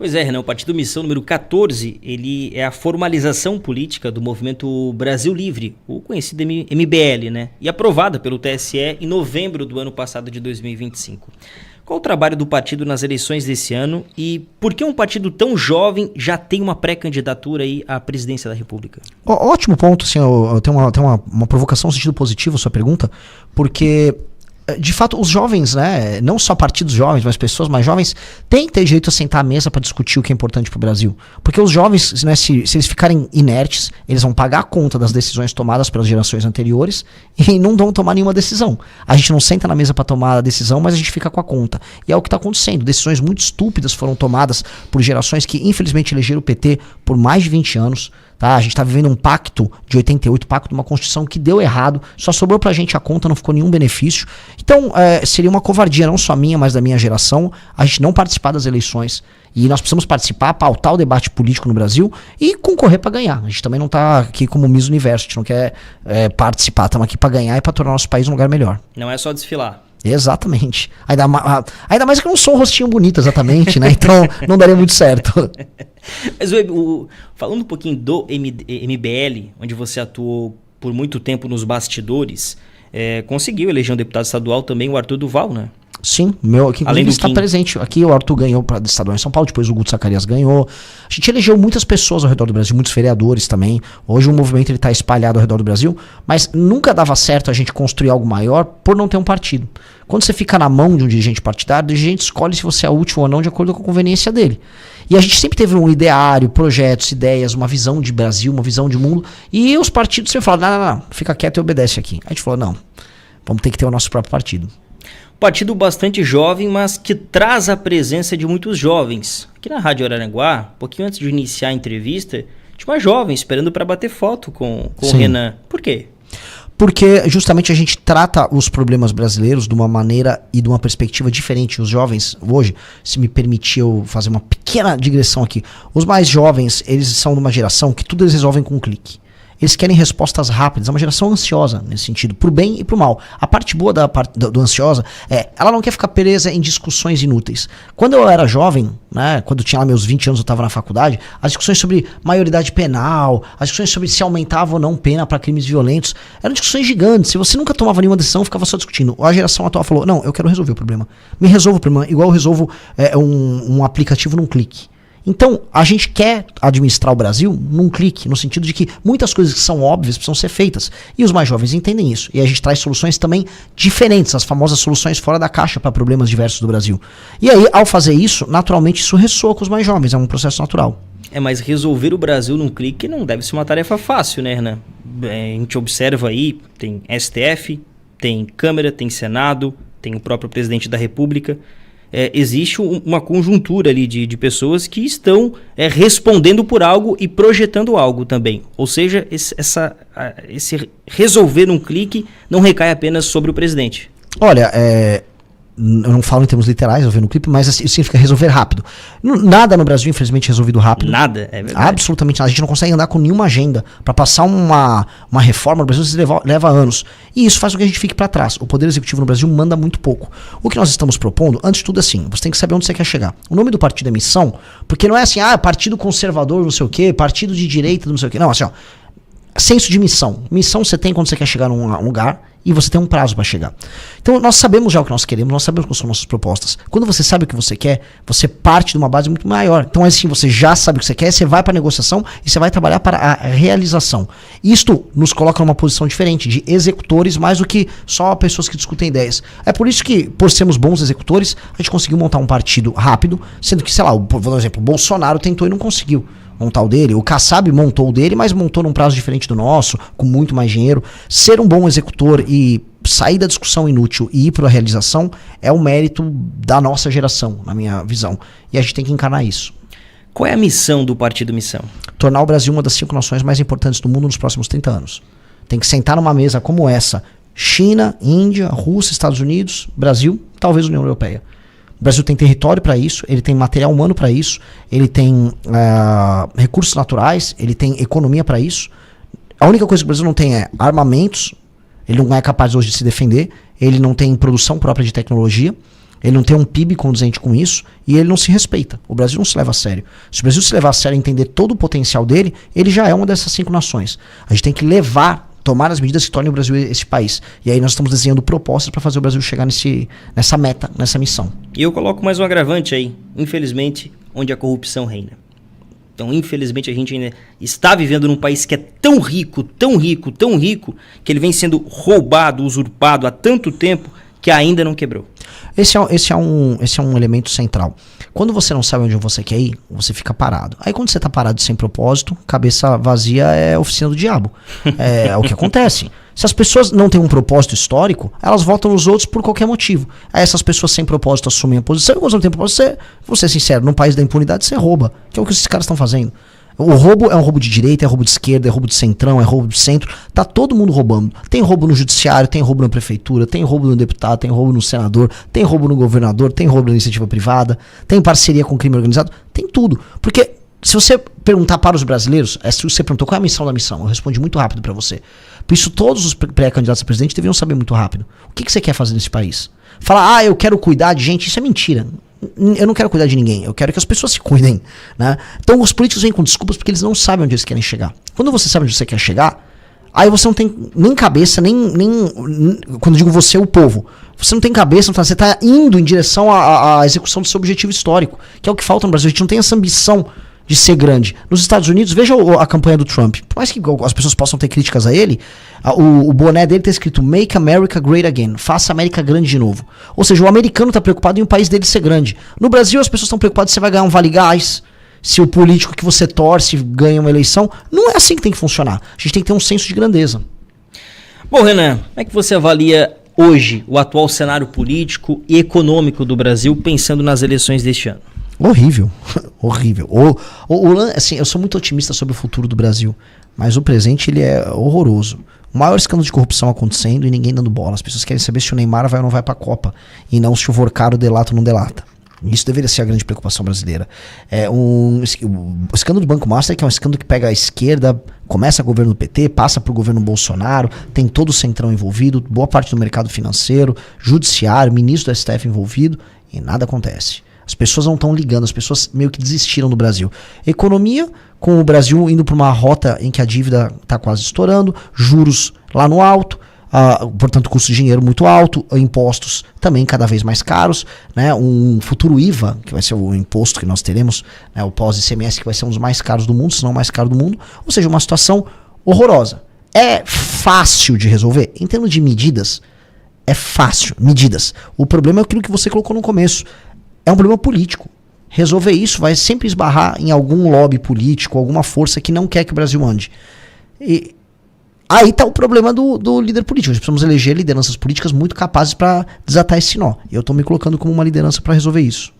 Pois é, Renan, o Partido Missão número 14, ele é a formalização política do movimento Brasil Livre, o conhecido MBL, né? E aprovada pelo TSE em novembro do ano passado de 2025. Qual o trabalho do partido nas eleições desse ano e por que um partido tão jovem já tem uma pré-candidatura aí à presidência da República? Ótimo ponto, assim, eu tenho uma provocação no sentido positivo a sua pergunta, porque de fato os jovens, né, não só partidos jovens, mas pessoas mais jovens, têm que ter direito a sentar à mesa para discutir o que é importante para o Brasil. Porque os jovens, né, se eles ficarem inertes, eles vão pagar a conta das decisões tomadas pelas gerações anteriores e não vão tomar nenhuma decisão. A gente não senta na mesa para tomar a decisão, mas a gente fica com a conta. E é o que está acontecendo. Decisões muito estúpidas foram tomadas por gerações que infelizmente elegeram o PT por mais de 20 anos. Tá? A gente está vivendo um pacto de 88, pacto de uma Constituição que deu errado, só sobrou pra gente a conta, não ficou nenhum benefício. Então, seria uma covardia, não só minha, mas da minha geração, a gente não participar das eleições. E nós precisamos participar, pautar o debate político no Brasil e concorrer para ganhar. A gente também não está aqui como Miss Universo, a gente não quer participar, estamos aqui para ganhar e para tornar nosso país um lugar melhor. Não é só desfilar. Exatamente. Ainda mais que eu não sou um rostinho bonito exatamente, né? Então não daria muito certo. Mas falando um pouquinho do MBL, onde você atuou por muito tempo nos bastidores, conseguiu eleger um deputado estadual também, o Arthur Duval, né? Sim, aqui inclusive está presente. Aqui o Arthur ganhou para estadual em São Paulo, depois o Guto Zacarias ganhou. A gente elegeu muitas pessoas ao redor do Brasil, muitos vereadores também. Hoje o movimento está espalhado ao redor do Brasil, mas nunca dava certo a gente construir algo maior por não ter um partido. Quando você fica na mão de um dirigente partidário, o dirigente escolhe se você é útil ou não de acordo com a conveniência dele. E a gente sempre teve um ideário, projetos, ideias, uma visão de Brasil, uma visão de mundo. E os partidos sempre falaram, não, fica quieto e obedece aqui. A gente falou, não, vamos ter que ter o nosso próprio partido. Partido bastante jovem, mas que traz a presença de muitos jovens. Aqui na Rádio Araranguá, um pouquinho antes de iniciar a entrevista, tinha uma jovem esperando para bater foto com o Renan. Por quê? Porque justamente a gente trata os problemas brasileiros de uma maneira e de uma perspectiva diferente. Os jovens, hoje, se me permitir eu fazer uma pequena digressão aqui, os mais jovens, eles são de uma geração que tudo eles resolvem com um clique. Eles querem respostas rápidas, é uma geração ansiosa nesse sentido, pro bem e pro mal. A parte boa do ansiosa ela não quer ficar presa em discussões inúteis. Quando eu era jovem, né, quando eu tinha lá meus 20 anos, eu estava na faculdade, as discussões sobre maioridade penal, as discussões sobre se aumentava ou não pena para crimes violentos, eram discussões gigantes. Se você nunca tomava nenhuma decisão, ficava só discutindo. A geração atual falou, não, eu quero resolver o problema. Me resolva o problema, igual eu resolvo um aplicativo num clique. Então, a gente quer administrar o Brasil num clique, no sentido de que muitas coisas que são óbvias precisam ser feitas. E os mais jovens entendem isso. E a gente traz soluções também diferentes, as famosas soluções fora da caixa para problemas diversos do Brasil. E aí, ao fazer isso, naturalmente isso ressoa com os mais jovens, é um processo natural. Mas resolver o Brasil num clique não deve ser uma tarefa fácil, né, Renan? A gente observa aí, tem STF, tem Câmara, tem Senado, tem o próprio presidente da República. Existe uma conjuntura ali de pessoas que estão respondendo por algo e projetando algo também. Ou seja, esse resolver um clique não recai apenas sobre o presidente. Olha, eu não falo em termos literais, eu vi no clipe, mas assim, isso significa resolver rápido. Nada no Brasil, infelizmente, é resolvido rápido. Nada, é verdade. Absolutamente nada. A gente não consegue andar com nenhuma agenda. Para passar uma reforma no Brasil, isso leva anos. E isso faz com que a gente fique para trás. O Poder Executivo no Brasil manda muito pouco. O que nós estamos propondo, antes de tudo assim, você tem que saber onde você quer chegar. O nome do partido é Missão, porque não é assim, partido conservador, não sei o quê, partido de direita, não sei o quê. Não, assim, senso de missão. Missão você tem quando você quer chegar num lugar e você tem um prazo para chegar. Então nós sabemos já o que nós queremos, nós sabemos quais são nossas propostas. Quando você sabe o que você quer, você parte de uma base muito maior. Então assim, você já sabe o que você quer, você vai para a negociação e você vai trabalhar para a realização. Isto nos coloca numa posição diferente, de executores mais do que só pessoas que discutem ideias. É por isso que, por sermos bons executores, a gente conseguiu montar um partido rápido, sendo que, sei lá, vou dar um exemplo, o Bolsonaro tentou e não conseguiu montar o dele, o Kassab montou o dele, mas montou num prazo diferente do nosso, com muito mais dinheiro. Ser um bom executor e sair da discussão inútil e ir para a realização é um mérito da nossa geração, na minha visão. E a gente tem que encarnar isso. Qual é a missão do Partido Missão? Tornar o Brasil uma das 5 nações mais importantes do mundo nos próximos 30 anos. Tem que sentar numa mesa como essa, China, Índia, Rússia, Estados Unidos, Brasil, talvez União Europeia. O Brasil tem território para isso, ele tem material humano para isso, ele tem recursos naturais, ele tem economia para isso. A única coisa que o Brasil não tem é armamentos, ele não é capaz hoje de se defender, ele não tem produção própria de tecnologia, Ele não tem um PIB condizente com isso e ele não se respeita. O Brasil não se leva a sério. Se o Brasil se levar a sério e entender todo o potencial dele, ele já é uma dessas 5 nações. A gente tem que tomar as medidas que tornem o Brasil esse país. E aí nós estamos desenhando propostas para fazer o Brasil chegar nessa meta, nessa missão. E eu coloco mais um agravante aí, infelizmente, onde a corrupção reina. Então, infelizmente, a gente ainda está vivendo num país que é tão rico, tão rico, tão rico, que ele vem sendo roubado, usurpado há tanto tempo que ainda não quebrou. Esse é um elemento central. Quando você não sabe onde você quer ir, você fica parado. Aí quando você está parado sem propósito, cabeça vazia é a oficina do diabo. É o que acontece. Se as pessoas não têm um propósito histórico, elas votam nos outros por qualquer motivo. Aí essas pessoas sem propósito assumem a posição, e quando não tem propósito, vou ser sincero, num país da impunidade você rouba, que é o que esses caras estão fazendo. O roubo é um roubo de direita, é roubo de esquerda, é roubo de centrão, é roubo de centro. Tá todo mundo roubando. Tem roubo no judiciário, tem roubo na prefeitura, tem roubo no deputado, tem roubo no senador, tem roubo no governador, tem roubo na iniciativa privada, tem parceria com o crime organizado, tem tudo. Porque se você perguntar para os brasileiros, você perguntou qual é a missão da missão, eu respondi muito rápido para você. Por isso todos os pré-candidatos a presidente deveriam saber muito rápido. O que você quer fazer nesse país? Falar, eu quero cuidar de gente, isso é mentira. Eu não quero cuidar de ninguém, eu quero que as pessoas se cuidem, né? Então os políticos vêm com desculpas porque eles não sabem onde eles querem chegar. Quando você sabe onde você quer chegar, aí você não tem nem cabeça, nem quando eu digo você, o povo, você não tem cabeça, você está indo em direção à execução do seu objetivo histórico, que é o que falta no Brasil. A gente não tem essa ambição de ser grande. Nos Estados Unidos, veja a campanha do Trump. Por mais que as pessoas possam ter críticas a ele, o boné dele está escrito Make America Great Again. Faça a América grande de novo. Ou seja, o americano está preocupado em o país dele ser grande. No Brasil, as pessoas estão preocupadas se você vai ganhar um Vale Gás, se o político que você torce ganha uma eleição. Não é assim que tem que funcionar. A gente tem que ter um senso de grandeza. Bom, Renan, como é que você avalia hoje o atual cenário político e econômico do Brasil, pensando nas eleições deste ano? Horrível, horrível. Assim, eu sou muito otimista sobre o futuro do Brasil, mas o presente ele é horroroso. O maior escândalo de corrupção acontecendo e ninguém dando bola. As pessoas querem saber se o Neymar vai ou não vai pra Copa, e não se o Vorcaro delata ou não delata. Isso deveria ser a grande preocupação brasileira. O escândalo do Banco Master, que é um escândalo que pega a esquerda, começa o governo do PT, passa pro governo Bolsonaro, tem todo o centrão envolvido, boa parte do mercado financeiro, judiciário, ministro do STF envolvido, e nada acontece. As pessoas não estão ligando, as pessoas meio que desistiram do Brasil. Economia, com o Brasil indo para uma rota em que a dívida está quase estourando, juros lá no alto, portanto custo de dinheiro muito alto, impostos também cada vez mais caros, né? Um futuro IVA, que vai ser o imposto que nós teremos, né? O pós-ICMS, que vai ser um dos mais caros do mundo, se não o mais caro do mundo, ou seja, uma situação horrorosa. É fácil de resolver? Em termos de medidas, é fácil, medidas. O problema é aquilo que você colocou no começo. É um problema político. Resolver isso vai sempre esbarrar em algum lobby político, alguma força que não quer que o Brasil ande. E aí está o problema do líder político. Nós precisamos eleger lideranças políticas muito capazes para desatar esse nó. E eu estou me colocando como uma liderança para resolver isso.